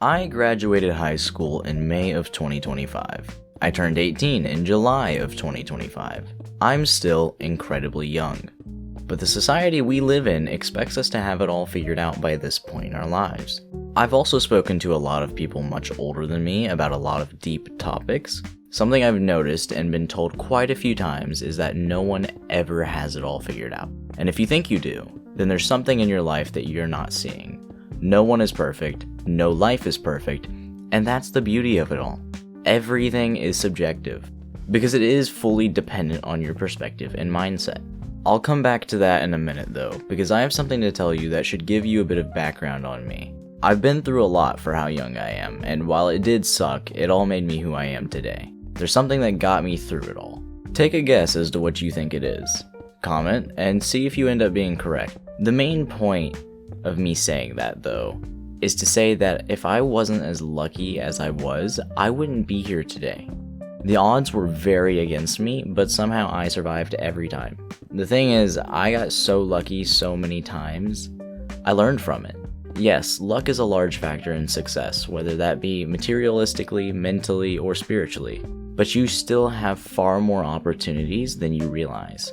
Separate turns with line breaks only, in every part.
I graduated high school in May of 2025. I turned 18 in July of 2025. I'm still incredibly young. But the society we live in expects us to have it all figured out by this point in our lives. I've also spoken to a lot of people much older than me about a lot of deep topics. Something I've noticed and been told quite a few times is that no one ever has it all figured out. And if you think you do, then there's something in your life that you're not seeing. No one is perfect, no life is perfect, and that's the beauty of it all. Everything is subjective, because it is fully dependent on your perspective and mindset. I'll come back to that in a minute though, because I have something to tell you that should give you a bit of background on me. I've been through a lot for how young I am, and while it did suck, it all made me who I am today. There's something that got me through it all. Take a guess as to what you think it is. Comment, and see if you end up being correct. The main point of me saying that though, is to say that if I wasn't as lucky as I was, I wouldn't be here today. The odds were very against me, but somehow I survived every time. The thing is, I got so lucky so many times, I learned from it. Yes, luck is a large factor in success, whether that be materialistically, mentally, or spiritually, but you still have far more opportunities than you realize.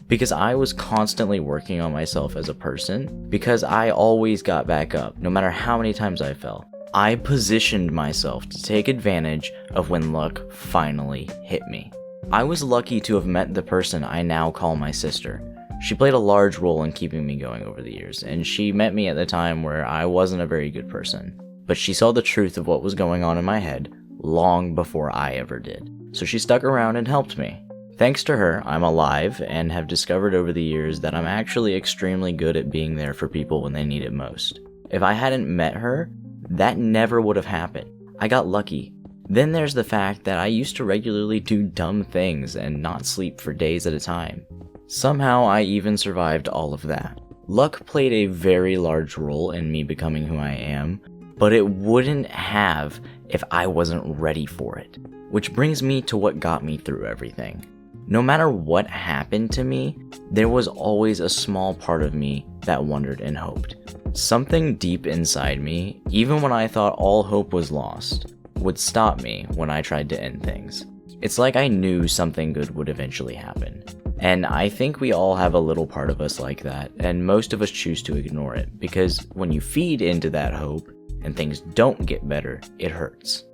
Because I was constantly working on myself as a person, because I always got back up, no matter how many times I fell. I positioned myself to take advantage of when luck finally hit me. I was lucky to have met the person I now call my sister. She played a large role in keeping me going over the years, and she met me at the time where I wasn't a very good person. But she saw the truth of what was going on in my head long before I ever did. So she stuck around and helped me. Thanks to her, I'm alive and have discovered over the years that I'm actually extremely good at being there for people when they need it most. If I hadn't met her, that never would have happened. I got lucky. Then there's the fact that I used to regularly do dumb things and not sleep for days at a time. Somehow I even survived all of that. Luck played a very large role in me becoming who I am, but it wouldn't have if I wasn't ready for it. Which brings me to what got me through everything. No matter what happened to me, there was always a small part of me that wondered and hoped. Something deep inside me, even when I thought all hope was lost, would stop me when I tried to end things. It's like I knew something good would eventually happen. And I think we all have a little part of us like that, and most of us choose to ignore it, because when you feed into that hope and things don't get better, it hurts.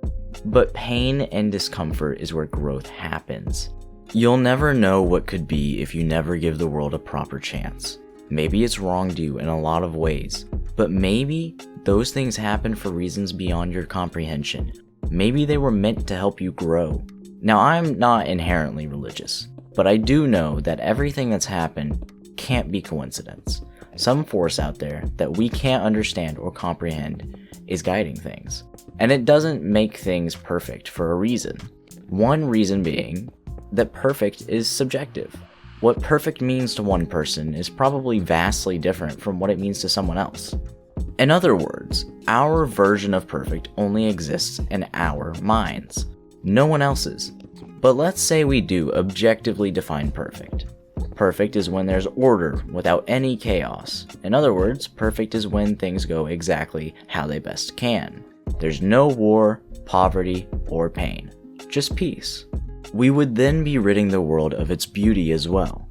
But pain and discomfort is where growth happens. You'll never know what could be if you never give the world a proper chance. Maybe it's wronged you in a lot of ways, but maybe those things happen for reasons beyond your comprehension. Maybe they were meant to help you grow. Now, I'm not inherently religious, but I do know that everything that's happened can't be coincidence. Some force out there that we can't understand or comprehend is guiding things. And it doesn't make things perfect for a reason. One reason being that perfect is subjective. What perfect means to one person is probably vastly different from what it means to someone else. In other words, our version of perfect only exists in our minds, no one else's. But let's say we do objectively define perfect. Perfect is when there's order without any chaos. In other words, perfect is when things go exactly how they best can. There's no war, poverty, or pain, just peace. We would then be ridding the world of its beauty as well.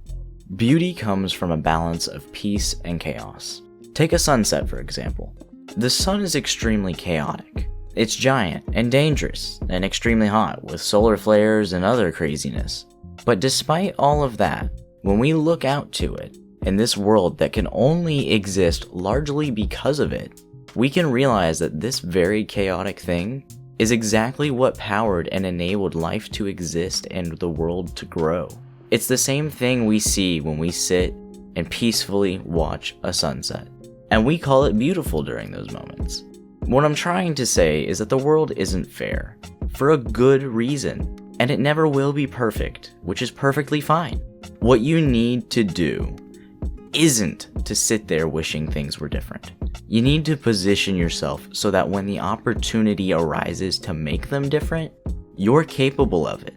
Beauty comes from a balance of peace and chaos. Take a sunset, for example. The sun is extremely chaotic. It's giant and dangerous and extremely hot with solar flares and other craziness. But despite all of that, when we look out to it, in this world that can only exist largely because of it, we can realize that this very chaotic thing is exactly what powered and enabled life to exist and the world to grow. It's the same thing we see when we sit and peacefully watch a sunset, and we call it beautiful during those moments. What I'm trying to say is that the world isn't fair, for a good reason, and it never will be perfect, which is perfectly fine. What you need to do isn't to sit there wishing things were different. You need to position yourself so that when the opportunity arises to make them different, you're capable of it.